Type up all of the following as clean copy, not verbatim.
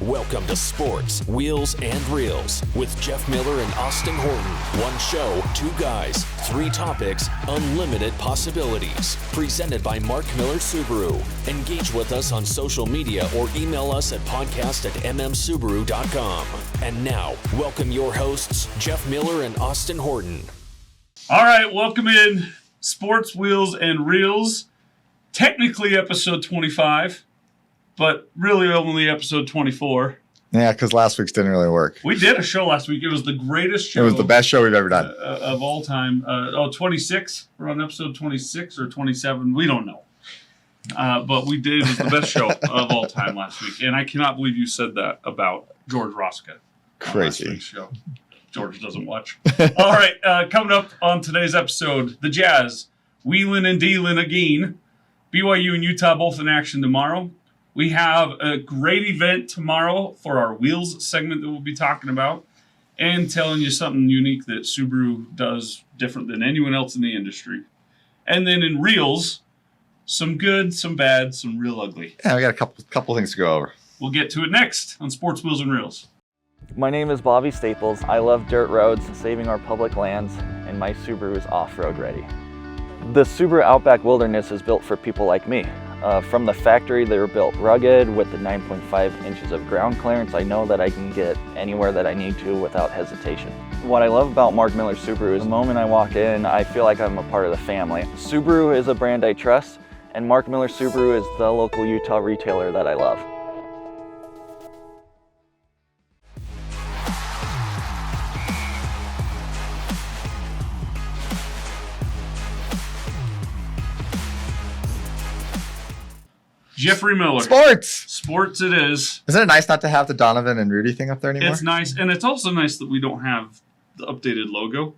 Welcome to Sports, Wheels, and Reels with Jeff Miller and Austin Horton. One show, two guys, three topics, unlimited possibilities. Presented by Mark Miller Subaru. Engage with us on social media or email us at podcast@mmsubaru.com. And now, welcome your hosts, Jeff Miller and Austin Horton. All right, welcome in Sports, Wheels, and Reels. Technically episode 25, but really only episode 24. Yeah, because last week's didn't really work. We did a show last week. It was the greatest show. It was the best show we've ever done. Of all time. 26. We're on episode 26 or 27. We don't know. But we did. It was the best show of all time last week. And I cannot believe you said that about George Roska. Crazy. Last week's show. George doesn't watch. All right, coming up on today's episode, the Jazz, wheeling and dealing again. BYU and Utah both in action tomorrow. We have a great event tomorrow for our Wheels segment that we'll be talking about and telling you something unique that Subaru does different than anyone else in the industry. And then in Reels, some good, some bad, some real ugly. Yeah, we got a couple things to go over. We'll get to it next on Sports, Wheels, and Reels. My name is Bobby Staples. I love dirt roads, saving our public lands, and my Subaru is off-road ready. The Subaru Outback Wilderness is built for people like me. From the factory, they were built rugged with the 9.5 inches of ground clearance. I know that I can get anywhere that I need to without hesitation. What I love about Mark Miller Subaru is the moment I walk in, I feel like I'm a part of the family. Subaru is a brand I trust, and Mark Miller Subaru is the local Utah retailer that I love. Jeffrey Miller. Sports it is. Isn't it nice not to have the Donovan and Rudy thing up there anymore? It's nice, and it's also nice that we don't have the updated logo.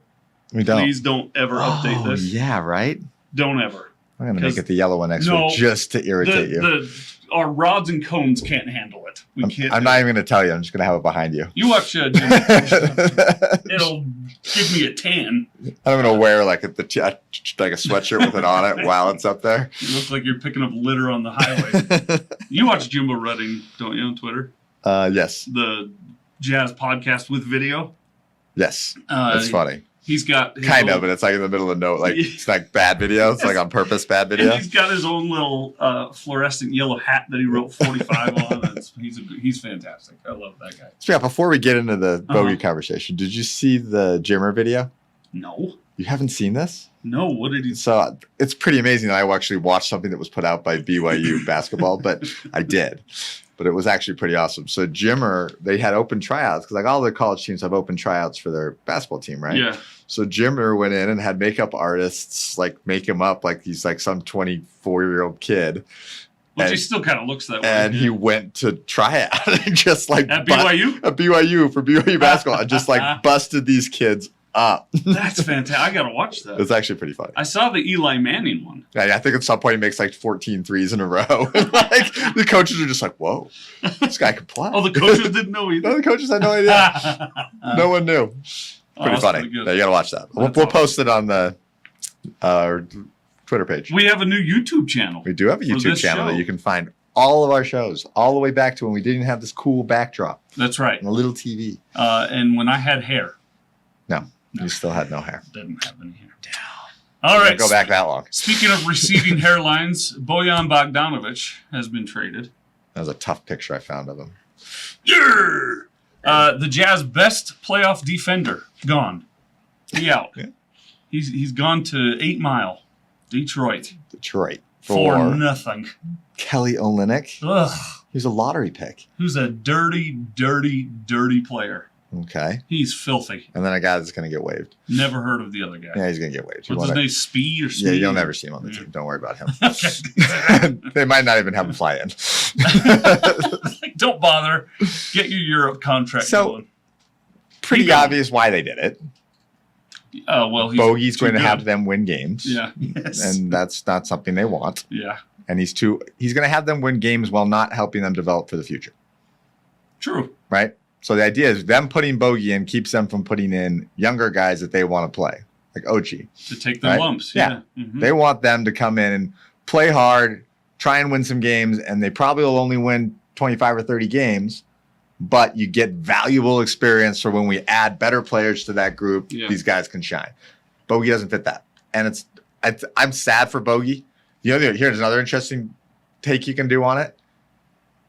We don't. Please don't ever update this. Yeah, right? Don't ever. I'm going to make it the yellow one next week just to irritate you. Our rods and cones can't handle it. I'm not even going to tell you. I'm just going to have it behind you. You watch Jim. It'll give me a tan. I'm going to wear like a sweatshirt with it on it while it's up there. You look like you're picking up litter on the highway. You watch Jimbo Redding, don't you, on Twitter? Yes. The Jazz podcast with video. Yes. It's funny. He's got kind of, but it's like in the middle of the note, like it's like bad video. It's like on purpose bad video. And he's got his own little fluorescent yellow hat that he wrote 45 on. He's fantastic. I love that guy. So yeah, before we get into the bogey conversation, did you see the Jimmer video? No. You haven't seen this? No. What did he? So it's pretty amazing that I actually watched something that was put out by BYU basketball, but I did. But it was actually pretty awesome. So Jimmer, they had open tryouts because like all the college teams have open tryouts for their basketball team, right? Yeah. So Jimmer went in and had makeup artists like make him up like he's like some 24-year-old kid. Which he still kind of looks that way. And he went to try out and just like at BYU? At BYU for BYU basketball and just like busted these kids up. That's fantastic. I got to watch that. It's actually pretty funny. I saw the Eli Manning one. Yeah, I think at some point he makes like 14 threes in a row. Like the coaches are just like, whoa, this guy can play. Oh, the coaches didn't know either? No, the coaches had no idea. No one knew. Pretty funny. Pretty yeah, you got to watch that. We'll post it on the Twitter page. We have a new YouTube channel. We do have a YouTube channel that you can find all of our shows, all the way back to when we didn't have this cool backdrop. That's right. And a little TV. And when I had hair. No, you still had no hair. Didn't have any hair. Damn. All right. Go back that long. Speaking of receding hairlines, Bojan Bogdanovic has been traded. That was a tough picture I found of him. Yeah. The Jazz best playoff defender gone. He out. Yeah. He's gone to 8 Mile, Detroit. For nothing. Kelly Olynyk. Ugh. He's a lottery pick. Who's a dirty, dirty, dirty player. Okay. He's filthy. And then a guy that's going to get waived. Never heard of the other guy. Yeah, he's going to get waived. What's his name? Speed or Speed? Yeah, you'll never see him on the team. Don't worry about him. They might not even have him fly in. Like, don't bother. Get your Europe contract going. Pretty obvious why they did it. Well, Bogey's going to have them win games. Yeah. Yes. And that's not something they want. Yeah. And he's going to have them win games while not helping them develop for the future. True. Right? So the idea is them putting Bogey in keeps them from putting in younger guys that they want to play, like OG. To take the lumps. Yeah. Mm-hmm. They want them to come in and play hard, try and win some games, and they probably will only win 25 or 30 games, but you get valuable experience for when we add better players to that group. Yeah. These guys can shine. Bogey doesn't fit that. And I'm sad for Bogey. Here's another interesting take you can do on it.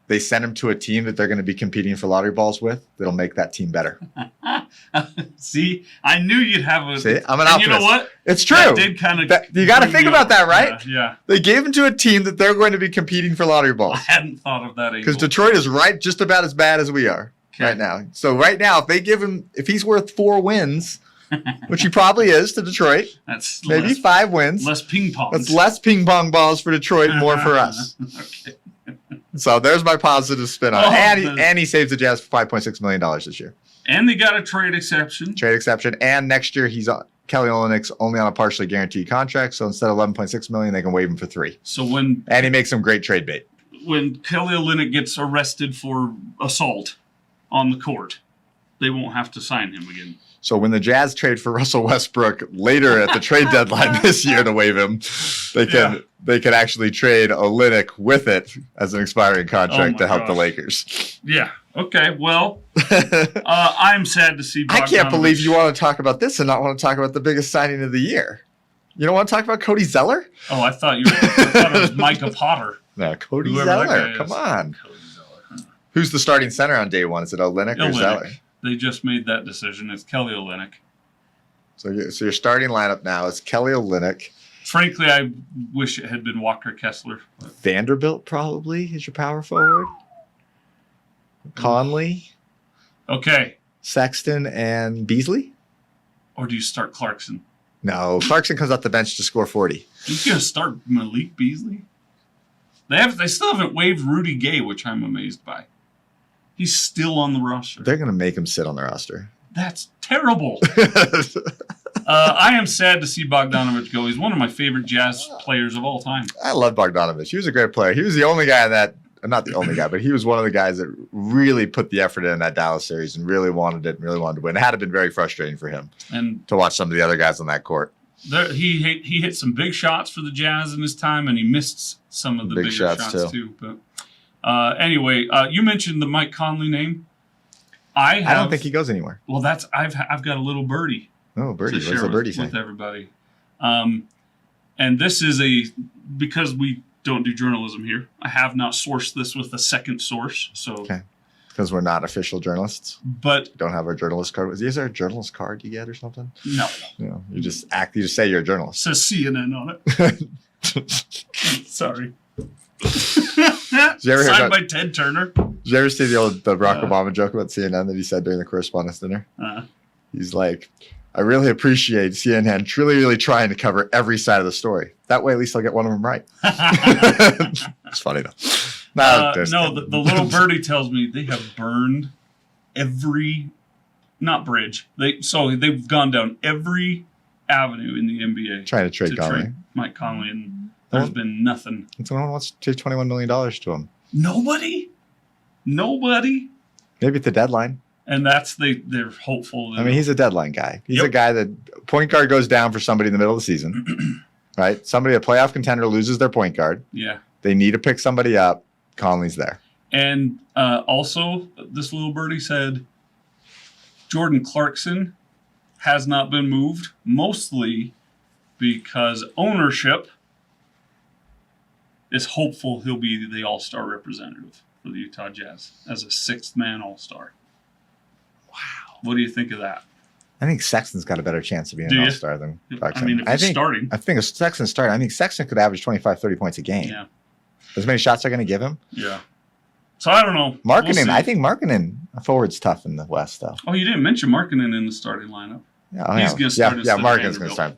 They send him to a team that they're going to be competing for lottery balls with. That'll make that team better. See, I knew you'd have a. See, I'm an and optimist. you know what? It's true. That did kind of. You got to think about that, right? Yeah. They gave him to a team that they're going to be competing for lottery balls. I hadn't thought of that angle. Because Detroit is right just about as bad as we are right now. So right now, if they give him, if he's worth 4 wins, which he probably is to Detroit, that's maybe less, 5 wins. Less ping pong. That's less ping pong balls for Detroit, more for us. Okay. So there's my positive spin on it. Oh, And he saves the Jazz for $5.6 million this year. And they got a trade exception. Trade exception. And next year, Kelly Olynyk's only on a partially guaranteed contract. So instead of $11.6 million, they can waive him for 3. So and he makes some great trade bait. When Kelly Olynyk gets arrested for assault on the court, they won't have to sign him again. So when the Jazz trade for Russell Westbrook later at the trade deadline this year to waive him, they can actually trade Olynyk with it as an expiring contract to help the Lakers. Yeah. Okay. Well, I'm sad to see. I can't believe you want to talk about this and not want to talk about the biggest signing of the year. You don't want to talk about Cody Zeller? Oh, I thought it was Micah Potter. No, Cody Whoever Zeller. Come on. Cody Zeller. Huh. Who's the starting center on day one? Is it Olynyk or Zeller? They just made that decision. It's Kelly Olynyk. So your starting lineup now is Kelly Olynyk. Frankly, I wish it had been Walker Kessler. Vanderbilt probably is your power forward. Conley. Okay. Sexton and Beasley? Or do you start Clarkson? No, Clarkson comes off the bench to score 40. He's going to start Malik Beasley? They still haven't waived Rudy Gay, which I'm amazed by. He's still on the roster. They're going to make him sit on the roster. That's terrible. I am sad to see Bogdanovich go. He's one of my favorite Jazz players of all time. I love Bogdanovich. He was a great player. He was the only guy in that, not the only guy, but he was one of the guys that really put the effort in that Dallas series and really wanted it and really wanted to win. It had been very frustrating for him to watch some of the other guys on that court. He hit some big shots for the Jazz in his time, and he missed some of the bigger shots too. But anyway, you mentioned the Mike Conley name. I don't think he goes anywhere. Well, I've got a little birdie. Oh, birdie! To What's share the birdie with say? everybody. And this is because we don't do journalism here. I have not sourced this with a second source. So okay. Because we're not official journalists. But we don't have our journalist card. Is there a journalist card you get or something? No. No. You just say you're a journalist. It says CNN on it. Sorry. Signed by Ted Turner. Did you ever see the Barack Obama joke about CNN that he said during the correspondence dinner? He's like, I really appreciate CNN really trying to cover every side of the story. That way, at least I'll get one of them right. It's funny, though. The little birdie tells me they have burned not bridge. They've gone down every avenue in the NBA. Trying to trade Conley. Mike Conley, and there's been nothing. No one wants to take $21 million to him. Nobody? Maybe at the deadline. And they're hopeful. I mean, he's a deadline guy. He's a guy that point guard goes down for somebody in the middle of the season, right? A playoff contender loses their point guard. Yeah. They need to pick somebody up. Conley's there. And also, this little birdie said, Jordan Clarkson has not been moved, mostly because ownership is hopeful he'll be the all-star representative for the Utah Jazz as a sixth-man all-star. Wow. What do you think of that? I think Sexton's got a better chance of being an all-star than Clarkson. I mean, if he's starting. I think if Sexton's starting, I think Sexton could average 25, 30 points a game. Yeah. As many shots they're going to give him? Yeah. So I don't know. Markkanen, I think Markkanen forward's tough in the West, though. Oh, you didn't mention Markkanen in the starting lineup. He's going to start. Yeah, Markkanen's going to start.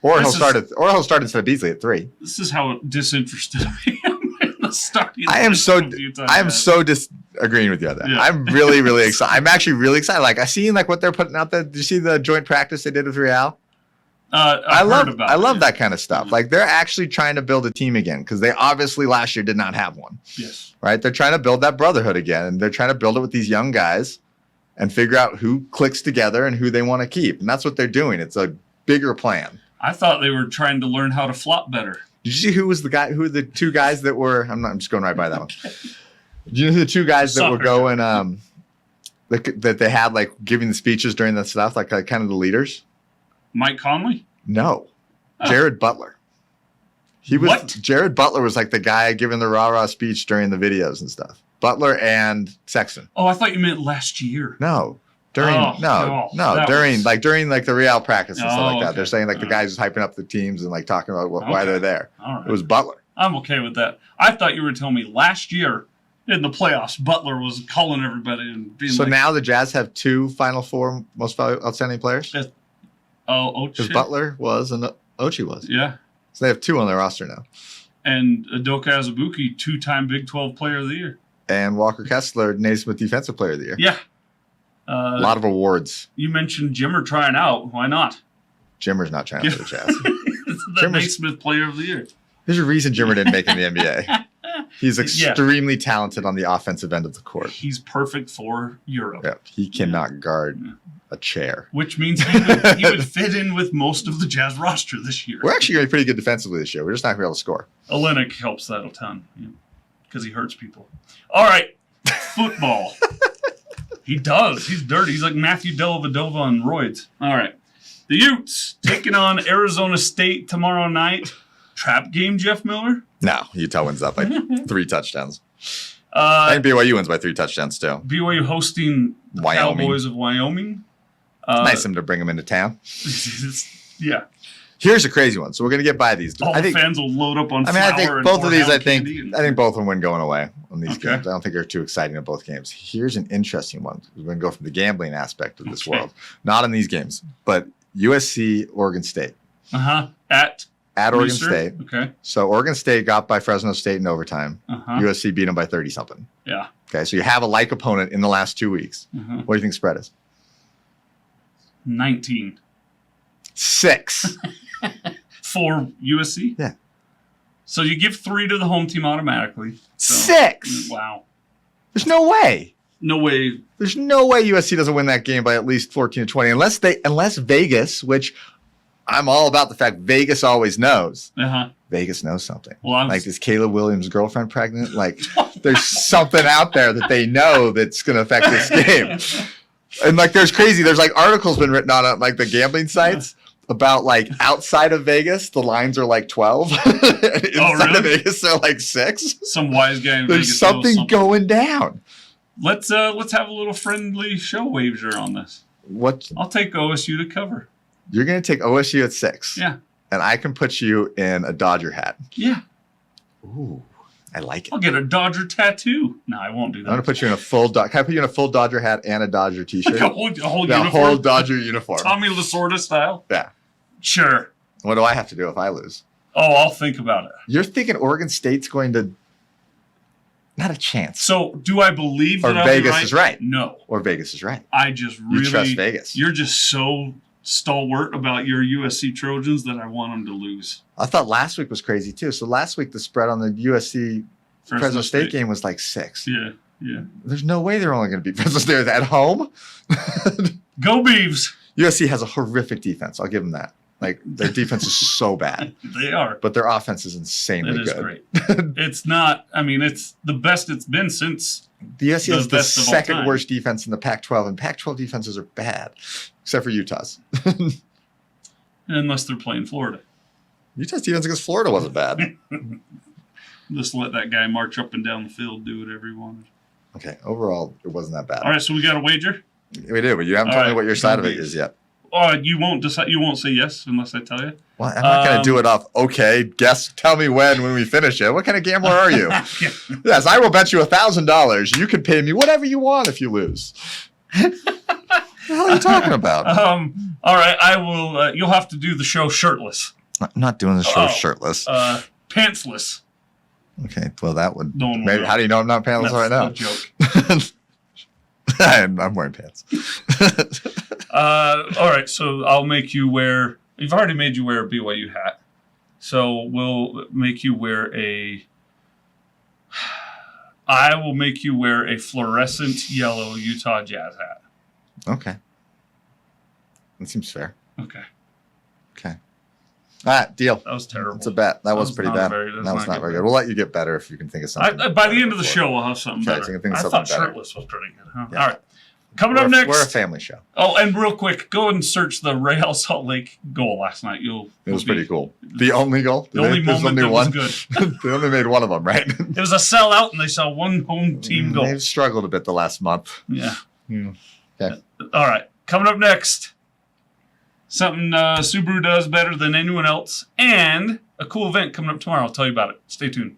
Or he'll start instead of Beasley at 3. This is how disinterested I am in the starting. I am so disagreeing with you on that. Yeah. I'm really excited. I'm actually really excited. Like I seen what they're putting out there. Did you see the joint practice they did with Real? I love that kind of stuff. Like they're actually trying to build a team again because they obviously last year did not have one. Yes. Right? They're trying to build that brotherhood again, and they're trying to build it with these young guys and figure out who clicks together and who they want to keep. And that's what they're doing. It's a bigger plan. I thought they were trying to learn how to flop better. Did you see who were the two guys that were? I'm just going right by that one. Did you know the two guys that were going that they had like giving the speeches during the stuff, like kind of the leaders? Mike Conley? No, Oh. Jared Butler. He was What? Jared Butler was like the guy giving the rah-rah speech during the videos and stuff. Butler and Sexton. Oh, I thought you meant last year. No. During Oh, God. That during was- during like the Real practice and stuff Oh, like that. okay. They're saying like the All guys just hyping up the teams and like talking about why Okay. they're there. All right. It was Butler. I'm okay with that. I thought you were telling me last year in the playoffs, Butler was calling everybody and being So like, now the Jazz have 2 Final Four most outstanding players oh because shit. Butler was and Ochi was. Yeah. So they have 2 on their roster now. And Udoka Azubuike, 2-time Big 12 Player of the Year. And Walker Kessler, Naismith Defensive Player of the Year. Yeah. A lot of awards. You mentioned Jimmer trying out. Why not? Jimmer's not trying for the Jazz. The Jimmer's- Naismith Player of the Year. There's a reason Jimmer didn't make it in the NBA. He's Yeah. extremely talented on the offensive end of the court. He's perfect for Europe. Yep. He cannot guard a chair. Which means he would fit in with most of the Jazz roster this year. We're actually going to be pretty good defensively this year. We're just not going to be able to score. Olenek helps that a ton because he hurts people. All right, football. He does. He's dirty. He's like Matthew Dellavedova on roids. All right. The Utes taking on Arizona State tomorrow night. Trap game, Jeff Miller? No, Utah wins that by 3 touchdowns. Uh, And BYU wins by 3 touchdowns too. BYU hosting the Wyoming. Cowboys of Wyoming. Nice of them to bring them into town. Yeah. Here's a crazy one. So we're going to get by these. All the fans will load up on I think flour and both of these. Horehound candy and- I think both of them win going away on these Okay. games. I don't think they're too exciting in both games. Here's an interesting one. We're going to go from the gambling aspect of this Okay. world, not in these games, but USC, Oregon State At at Oregon Reeser? State. Okay. So Oregon State got by Fresno State in overtime. Uh-huh. USC beat them by 30 something. Yeah. Okay, so you have a like opponent in the last 2 weeks. Uh-huh. What do you think spread is? 19 6. for USC? Yeah. So you give 3 to the home team automatically. So, 6. Wow. There's no way. No way. There's no way USC doesn't win that game by at least 14 to 20 unless Vegas, which I'm all about the fact Vegas always knows. Uh-huh. Vegas knows something. Well, I'm Like, is Caleb Williams' girlfriend pregnant? Like, there's something out there that they know that's going to affect this game. And like, there's like articles been written on like the gambling sites about like outside of Vegas, the lines are like 12. Inside really? of Vegas, they're like 6. some wise guy in There's Vegas knows something going down. Let's have a little friendly show wager on this. What I'll take OSU to cover. you're going to take OSU at 6. Yeah. And I can put you in a Dodger hat. Yeah. Ooh, I like it. I'll get a Dodger tattoo. No, I won't do I'm that. going to put you in a full Can I put you in a full Dodger hat and a Dodger t-shirt? a whole The uniform. whole Dodger uniform. Tommy Lasorda style. Yeah. Sure. What do I have to do if I lose? Oh, I'll think about it. You're thinking Oregon State's going to not a chance. So, do I believe Or that I'll Vegas be right? is right. No. Or Vegas is right. I just You really trust Vegas. You're just so stalwart about your USC Trojans that I want them to lose. I thought last week was crazy too. So last week the spread on the USC Fresno State game was like 6. Yeah, yeah. There's no way they're only going to beat Fresno State at home. Go Beavs. USC has a horrific defense. I'll give them that. Like, their defense is so bad, They are. but their offense is insanely It is good. great. It's not. I mean, it's the best it's been since. The USC The has the best of all second time. worst defense in the Pac-12, and Pac-12 defenses are bad, except for Utah's. Unless they're playing Florida. Utah's defense against Florida wasn't bad. Just let that guy march up and down the field, do whatever he wanted. Okay, overall, it wasn't that bad. All right, so we got a wager. We do, but you haven't All told me right, what your side of it Beavs. is yet. Oh, you won't decide. You won't say yes unless I tell you. Well, I'm not going to do it off, okay, guess, tell me when we finish it. What kind of gambler are you? Yes, I will bet you $1,000. You can pay me whatever you want if you lose. What the hell are you talking about? All right, I will. You'll have to do the show shirtless, I'm not doing the show Oh. shirtless. pantsless. Okay, well, that would. No one will Maybe, know. how do you know I'm not pantless right now? a joke. I'm wearing pants. All right, so I'll make you wear. You've already made you wear a BYU hat, so we'll make you wear a. I will make you wear a fluorescent yellow Utah Jazz hat. Okay. That seems fair. Okay, Okay. All right, deal. that was terrible. It's a bet. That was pretty not bad. very- That that's was not not very good. good. We'll let you get better if you can think of something. By the end of the show, we'll have something Okay, better. so you think I something thought better. shirtless was pretty good. Huh? Yeah. All right. Coming up next. We're a family show. Oh, and real quick, go and search the Real Salt Lake goal last night. It was pretty cool. The only goal? The only moment that was good. They only made one of them, right? It was a sellout, and they saw one home team goal. They've struggled a bit the last month. Yeah. Okay. All right. Coming up next, something Subaru does better than anyone else, and a cool event coming up tomorrow. I'll tell you about it. Stay tuned.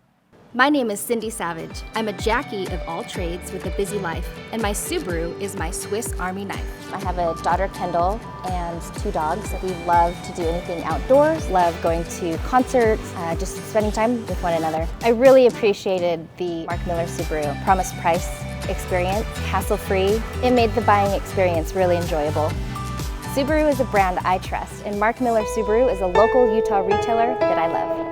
My name is Cindy Savage. I'm a Jackie of all trades with a busy life, and my Subaru is my Swiss Army knife. I have a daughter, Kendall, and 2 dogs. We love to do anything outdoors, love going to concerts, just spending time with one another. I really appreciated the Mark Miller Subaru Promise Price experience, hassle-free. It made the buying experience really enjoyable. Subaru is a brand I trust, and Mark Miller Subaru is a local Utah retailer that I love.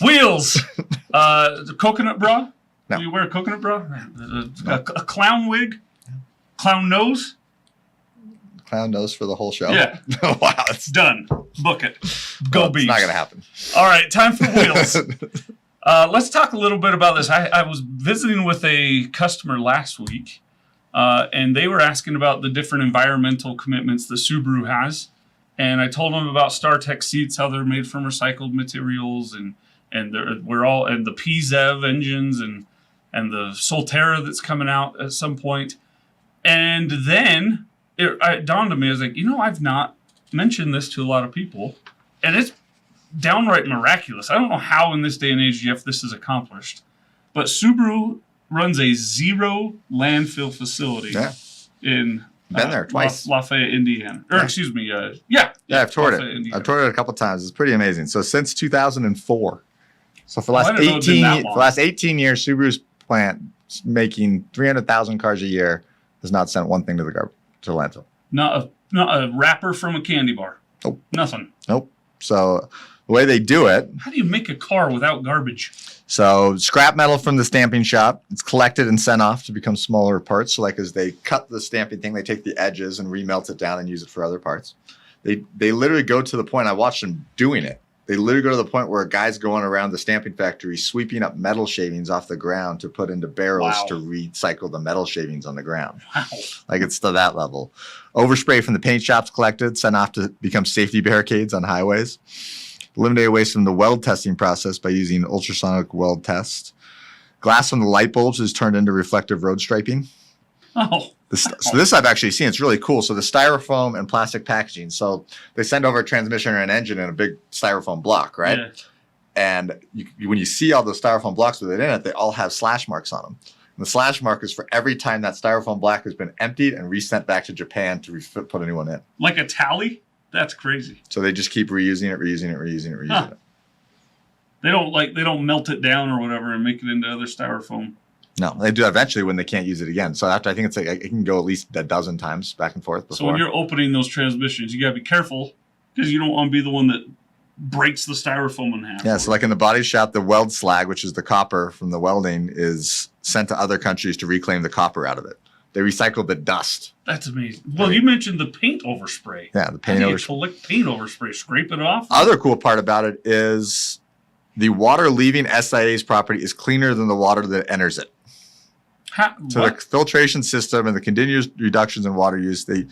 Wheels. The coconut bra. No. Do you wear a coconut bra? A clown wig. Clown nose. Clown nose for the whole show? Yeah. Wow. It's done. Book it. Go Bees. It's not going to happen. All right. Time for wheels. Let's talk a little bit about this. I was visiting with a customer last week, and they were asking about the different environmental commitments that Subaru has. And I told them about StarTech seats, how they're made from recycled materials, and the PZEV engines and the Solterra that's coming out at some point. And then it dawned on me, I was like, I've not mentioned this to a lot of people, and it's downright miraculous. I don't know how in this day and age, Jeff, this is accomplished, but Subaru runs a 0 landfill facility in been there twice. Lafayette, Indiana. Excuse me. Yeah, I've toured Lafayette, it. Indiana. I've toured it a couple times. It's pretty amazing. So since 2004. So for the last 18 years, Subaru's plant making 300,000 cars a year has not sent one thing to the landfill. Not a wrapper from a candy bar. Nope. Nothing. Nope. So the way they do it. How do you make a car without garbage? So scrap metal from the stamping shop, it's collected and sent off to become smaller parts. So like as they cut the stamping thing, they take the edges and remelt it down and use it for other parts. They literally go to the point, I watched them doing it. They literally go to the point where a guy's going around the stamping factory sweeping up metal shavings off the ground to put into barrels to recycle the metal shavings on the ground. Wow. Like it's to that level. Overspray from the paint shops collected, sent off to become safety barricades on highways. Eliminate waste from the weld testing process by using ultrasonic weld test. Glass from the light bulbs is turned into reflective road striping. Oh. So this I've actually seen. It's really cool. So the styrofoam and plastic packaging. So they send over a transmission or an engine in a big styrofoam block, right? Yeah. And when you see all the styrofoam blocks with it in it, they all have slash marks on them. And the slash mark is for every time that styrofoam block has been emptied and resent back to Japan to put a new one in. Like a tally? That's crazy. So they just keep reusing it. They don't melt it down or whatever and make it into other styrofoam. No, they do eventually when they can't use it again. So after, I think it can go at least a dozen times back and forth before. So when you're opening those transmissions, you got to be careful because you don't want to be the one that breaks the styrofoam in half. Yeah, so like in the body shop, the weld slag, which is the copper from the welding, is sent to other countries to reclaim the copper out of it. They recycle the dust. That's amazing. Well, you mentioned the paint overspray. Yeah, the paint overspray. Collect paint overspray, scrape it off. Other cool part about it is the water leaving SIA's property is cleaner than the water that enters it. So the filtration system and the continuous reductions in water use, they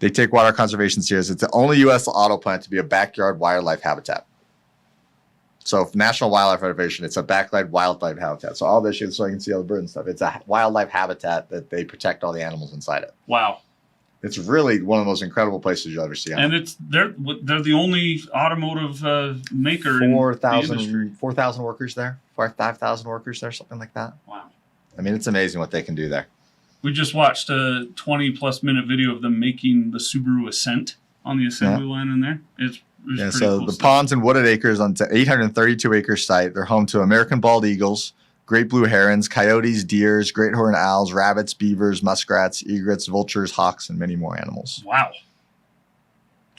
take water conservation serious. It's the only U.S. auto plant to be a backyard wildlife habitat. So National Wildlife Reservation, it's a backyard wildlife habitat. So all this shit, so you can see all the birds and stuff. It's a wildlife habitat that they protect all the animals inside it. Wow. It's really one of the most incredible places you'll ever see. And they're the only automotive maker 4,000 workers there, 5,000 workers there, something like that. Wow. I mean, it's amazing what they can do there. We just watched a 20-plus minute video of them making the Subaru Ascent on the assembly line in there. It's pretty so cool the stuff. ponds and wooded acres on 832-acre site, they're home to American bald eagles, great blue herons, coyotes, deers, great horned owls, rabbits, beavers, muskrats, egrets, vultures, hawks, and many more animals. Wow.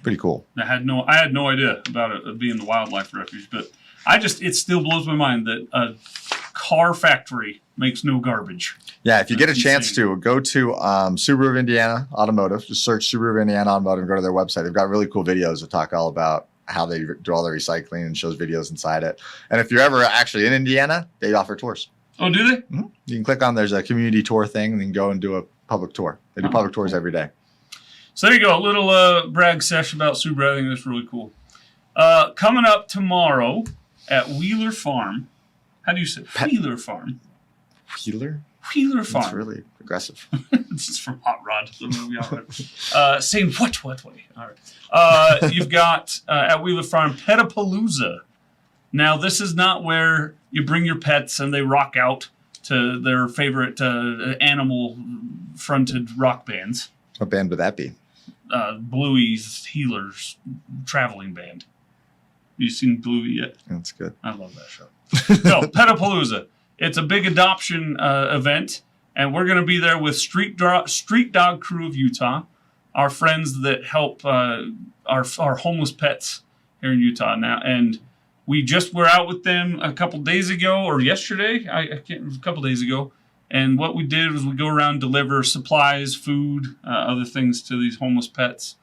Pretty cool. I had no idea about it being the wildlife refuge, but it still blows my mind that a car factory makes no garbage. Yeah, if you get a That's chance insane. to, go to Subaru of Indiana Automotive. Just search Subaru of Indiana Automotive and go to their website. They've got really cool videos that talk all about how they do all their recycling and shows videos inside it. And if you're ever actually in Indiana, they offer tours. Oh, do they? Mm-hmm. You can click on, there's a community tour thing, and then go and do a public tour. They do public tours every day. So there you go. A little brag sesh about Subaru. I think that's really cool. Coming up tomorrow at Wheeler Farm. How do you say it? Wheeler Farm? Wheeler? Wheeler That's Farm. really aggressive. It's from Hot Rod, the movie Hot Rod. Saying what way? All right. You've got at Wheeler Farm Petapalooza. Now, this is not where you bring your pets and they rock out to their favorite animal-fronted rock bands. What band would that be? Bluey's Healers traveling band. You seen Bluey yet? That's good. I love that show. No, Petapalooza. It's a big adoption event, and we're going to be there with Street Dog Crew of Utah, our friends that help our homeless pets here in Utah now. And we just were out with them a couple days ago, or yesterday. I can't. It was a couple days ago. And what we did was we go around and deliver supplies, food, other things to these homeless pets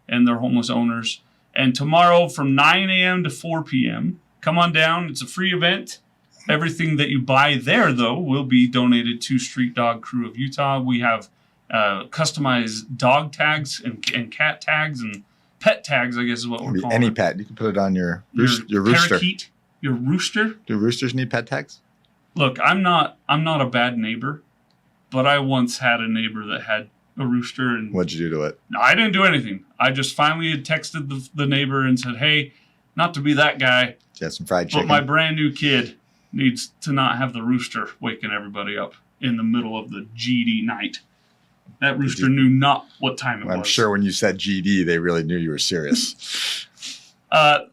and their homeless owners. And tomorrow from 9 a.m. to 4 p.m., come on down. It's a free event. Everything that you buy there, though, will be donated to Street Dog Crew of Utah. We have customized dog tags and cat tags and pet tags, I guess is what we're calling any it. pet. You can put it on your rooster. Parakeet, your rooster. Do roosters need pet tags? Look, I'm not a bad neighbor, but I once had a neighbor that had a rooster, and What'd you do to it? I didn't do anything. I just finally had texted the neighbor and said, "Hey, not to be that guy, Did you have some fried but chicken? my brand new kid needs to not have the rooster waking everybody up in the middle of the GD night." That rooster knew not what time it I'm was. sure when you said GD, they really knew you were serious. To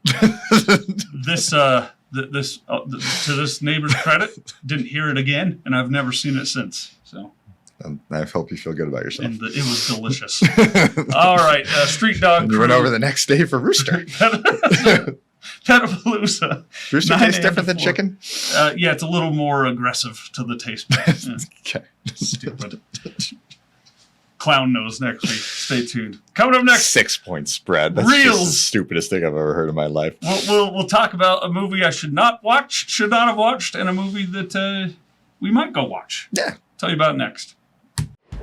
this neighbor's credit, didn't hear it again, and I've never seen it since. So, I hope you feel good about yourself. and it was delicious. All right, Street Dog And Crew. you went over the next day for rooster. Petapalooza. Rooster 9 tastes a.m. different to than 4. chicken? Yeah, it's a little more aggressive to the taste buds. Yeah. Okay. Stupid. Clown nose next week. Stay tuned. Coming up next, 6-point spread. That's just Reels. the stupidest thing I've ever heard in my life. we'll talk about a movie I should not have watched, and a movie that we might go watch. Yeah. Tell you about it next.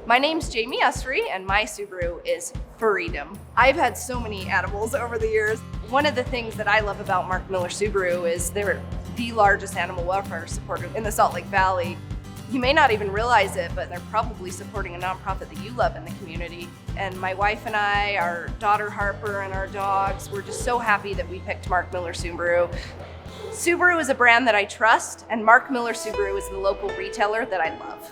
My name's Jamie Estry, and my Subaru is Freedom. I've had so many animals over the years. One of the things that I love about Mark Miller Subaru is they're the largest animal welfare supporter in the Salt Lake Valley. You may not even realize it, but they're probably supporting a nonprofit that you love in the community. And my wife and I, our daughter Harper, and our dogs, we're just so happy that we picked Mark Miller Subaru. Subaru is a brand that I trust, and Mark Miller Subaru is the local retailer that I love.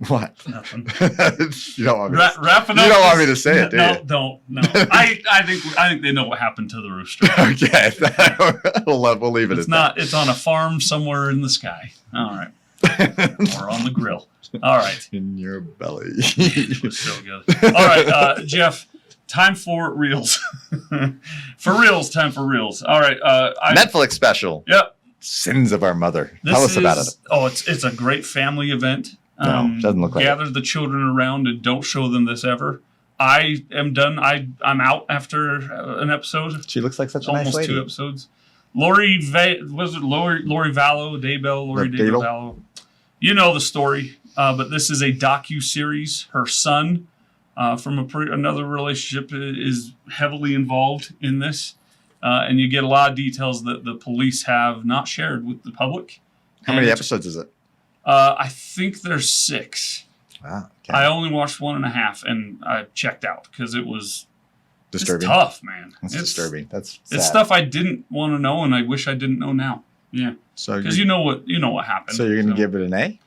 What? Nothing. You don't want me Wrapping up. You don't want me to say it, do no, you? don't. No, I think they know what happened to the rooster. Okay. we'll leave it It's at not. It's on a farm somewhere in the sky. All right, or on the grill. All right. in your belly. It was so good. All right, Jeff. Time for reels. For reals. Time for reels. All right. Netflix special. Yep. Sins of Our Mother. This Tell us about is- it. Oh, it's a great family event. No, doesn't look like Gather the children around and don't show them this ever. I am done. I'm out after an episode. She looks like such a nice Almost lady. 2 episodes. Lori Vallow, Daybell, Lori Daybell? Vallow. You know the story, but this is a docu-series. Her son from another relationship is heavily involved in this, and you get a lot of details that the police have not shared with the public. How many episodes is it? I think there's 6. Wow. Okay. I only watched 1.5, and I checked out because it was Disturbing. It's tough, man. That's disturbing. That's sad. It's stuff I didn't want to know, and I wish I didn't know now. Yeah, So because you know what happened. So you're going to give it an A?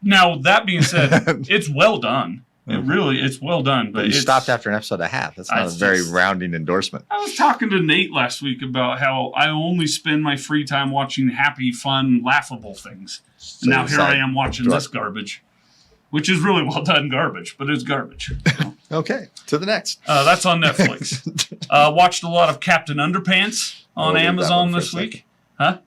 Now that being said, it's well done. It's well done. But you stopped after an episode and a half. That's not a very rounding endorsement. I was talking to Nate last week about how I only spend my free time watching happy, fun, laughable things. So now you here I decide- am watching this garbage. which is really well done garbage, but it's garbage. So, Okay, to the next. that's on Netflix. Watched a lot of Captain Underpants on We'll leave that Amazon one for a this week. second. Huh?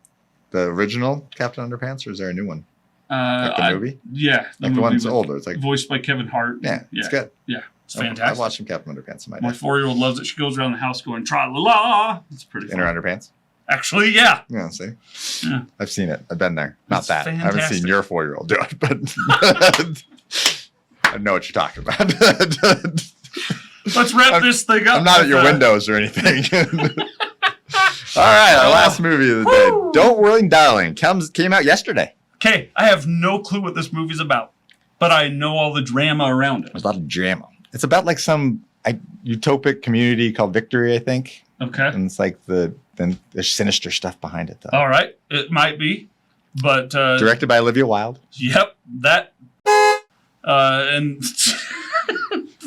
The original Captain Underpants, or is there a new one? Like the movie? Yeah. Like the movie one that's with- older. It's like, voiced by Kevin Hart. yeah, it's good. Yeah, it's I've fantastic. watched some Captain Underpants in my My day. 4-year-old loves it. She goes around the house going tra-la-la. It's pretty In fun. her underpants? Actually, yeah. Yeah, see? Yeah. I've seen it. I've been there. Not It's that. I haven't fantastic. seen your 4-year-old do it, but I know what you're talking about. Let's wrap this thing up. I'm not at your with, windows or anything. All right, our last movie of the day, Don't Worry, Darling, came out yesterday. Okay, I have no clue what this movie's about, but I know all the drama around it. There's a lot of drama. It's about like some utopic community called Victory, I think. Okay. And it's like then there's sinister stuff behind it, though. All right. It might be, but Directed by Olivia Wilde. yep, that. And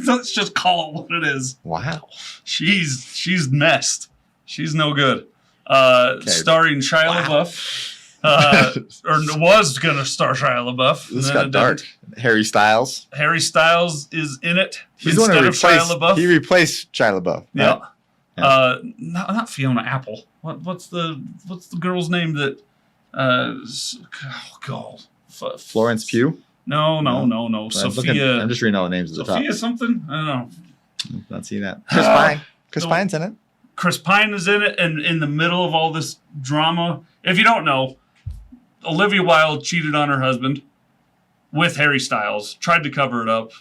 let's just call it what it is. Wow. She's messed. She's no good. Starring Shia LaBeouf. Or was gonna star Shia LaBeouf. This and then got it dark. didn't. Harry Styles. Harry Styles is in it He's the one instead who of Shia LaBeouf. He replaced Shia LaBeouf. Yeah. right? Yeah. Not Fiona Apple. What's the girl's name that? Oh God. Florence Pugh. No. I'm Sophia. just reading all the names at the top. Sophia something. I don't know. Not seeing that. Chris Pine. Chris the- Pine's in it. Chris Pine is in it, and in the middle of all this drama. If you don't know, Olivia Wilde cheated on her husband with Harry Styles. Tried to cover it up.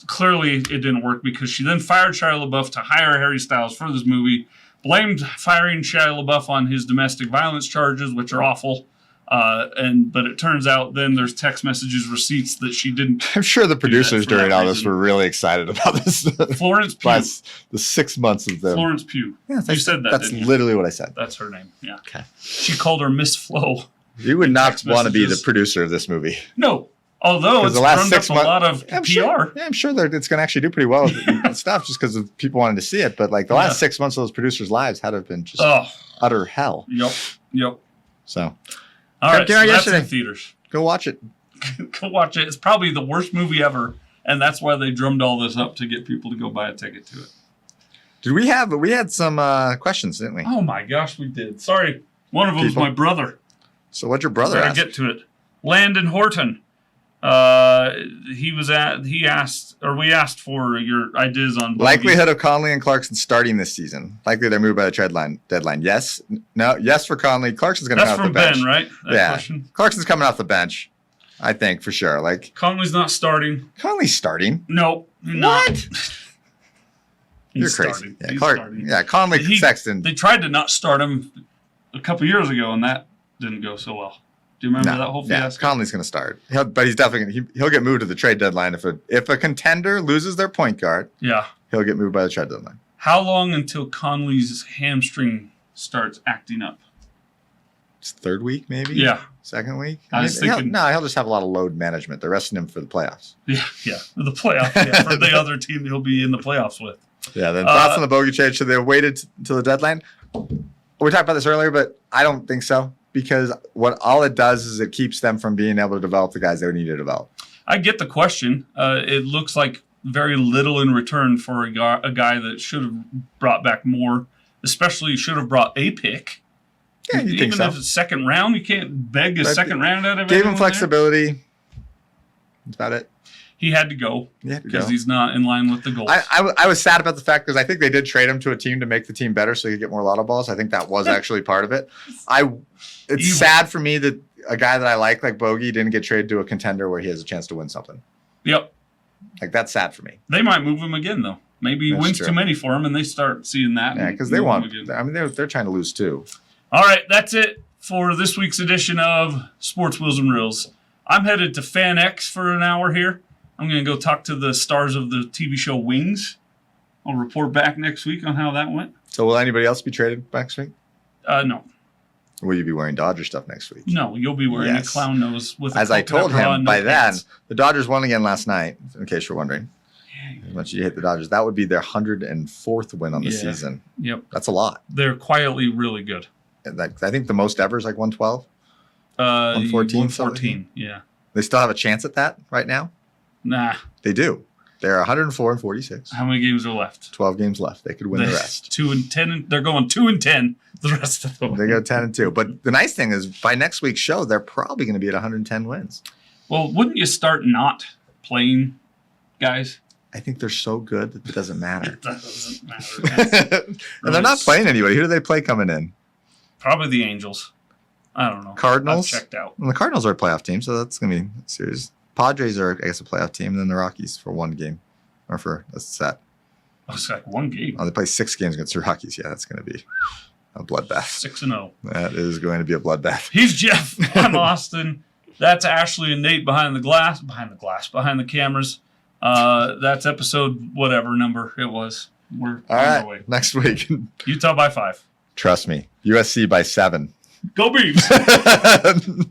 Clearly, it didn't work because she then fired Shia LaBeouf to hire Harry Styles for this movie. Blamed firing Shia LaBeouf on his domestic violence charges, which are awful. But it turns out then there's text messages, receipts that she didn't. I'm sure the producers for that during all this reason. were really excited about this. Florence Pugh. Last the 6 months of them. Florence Pugh. Yeah, You said that. That's didn't you? literally what I said. That's her name. Yeah. Okay. She called her Miss Flo. You would not text want to be the messages. producer of this movie. No. Although 'Cause it's the last drummed 6 up a months- lot of I'm PR. sure, I'm sure that it's going to actually do pretty well with stuff just because of people wanting to see it. But like the last 6 months of those producers' lives had to have been just Oh, utter hell. yep. So All right, came so out that's yesterday. in theaters. go watch it. Go watch it. It's probably the worst movie ever, and that's why they drummed all this up to get people to go buy a ticket to it. We had some questions, didn't we? Oh my gosh, we did. Sorry, one of them was People? my brother. So what'd your brother Better ask? get to it. Landon Horton. We asked for your ideas on bogeys. Likelihood of Conley and Clarkson starting this season. Likely they're moved by the deadline. Yes. No. Yes for Conley. Clarkson's going to That's come off from the bench. Ben, right? That Yeah. question. Clarkson's coming off the bench. I think for sure. Like Conley's not starting. Conley's starting. No, he's not. What? You're He's crazy. starting. Yeah, He's Clark. starting. Yeah, Conley, Sexton. They tried to not start him a couple years ago, and that didn't go so well. Do you remember that whole Yeah, fiasco? Conley's going to start. But he's definitely he'll get moved to the trade deadline if a contender loses their point guard. Yeah. He'll get moved by the trade deadline. How long until Conley's hamstring starts acting up? It's third week, maybe. Yeah. Second week. I was thinking- he'll just have a lot of load management. They're resting him for the playoffs. Yeah. The playoff. Yeah, for the other team he'll be in the playoffs with. Yeah. Then thoughts on the bogey trade? Should they have waited until the deadline? We talked about this earlier, but I don't think so because all it does is it keeps them from being able to develop the guys they would need to develop. I get the question. It looks like very little in return for a guy that should have brought back more, especially should have brought a pick. Yeah, you think so? Even if it's second round, you can't beg a But second round out of Gave him anyone there. flexibility. That's about it. He had to go Yeah, to because go. he's not in line with the goals. I was sad about the fact because I think they did trade him to a team to make the team better so he could get more lotto balls. I think that was actually part of it. It's sad for me that a guy that I like Bogey didn't get traded to a contender where he has a chance to win something. Yep. Like that's sad for me. They might move him again though. Maybe he That's wins true. too many for him and they start seeing that. Yeah, and because they move him want. again. I mean, they're trying to lose too. All right, that's it for this week's edition of Sports Wheels and Reels. I'm headed to Fan X for an hour here. I'm going to go talk to the stars of the TV show Wings. I'll report back next week on how that went. So will anybody else be traded next week? No, Or will you be wearing Dodger stuff next week? no, you'll be wearing Yes. a clown nose with. As a I told coconut bra him, and by no then pants. the Dodgers won again last night. In case you're wondering, as much as you hate the Dodgers, that would be their 104th win on the Yeah. season. Yep, That's a lot. they're quietly really good. I think the most ever is like 112. 114, 114. Yeah. They still have a chance at that right now. Nah. They do. They're 104-46. How many games are left? 12 games left. They could win the rest. 2-10. They're going 2-10 the rest of them. They go 10-2. But the nice thing is, by next week's show, they're probably going to be at 110 wins. Well, wouldn't you start not playing guys? I think they're so good that it doesn't matter. It doesn't matter. And they're not playing anybody. Who do they play coming in? Probably the Angels. I don't know. Cardinals? I've checked out. Well, the Cardinals are a playoff team, so that's going to be serious. Padres are, I guess, a playoff team, and then the Rockies for one game. Or for a set. Oh, it's like one game. Oh, they play 6 games against the Rockies. Yeah, that's going to be a bloodbath. 6-0. That is going to be a bloodbath. He's Jeff. I'm Austin. That's Ashley and Nate behind the cameras. That's episode whatever number it was. We're All on right, our way. next week. Utah by 5. Trust me. USC by 7. Go Beavs.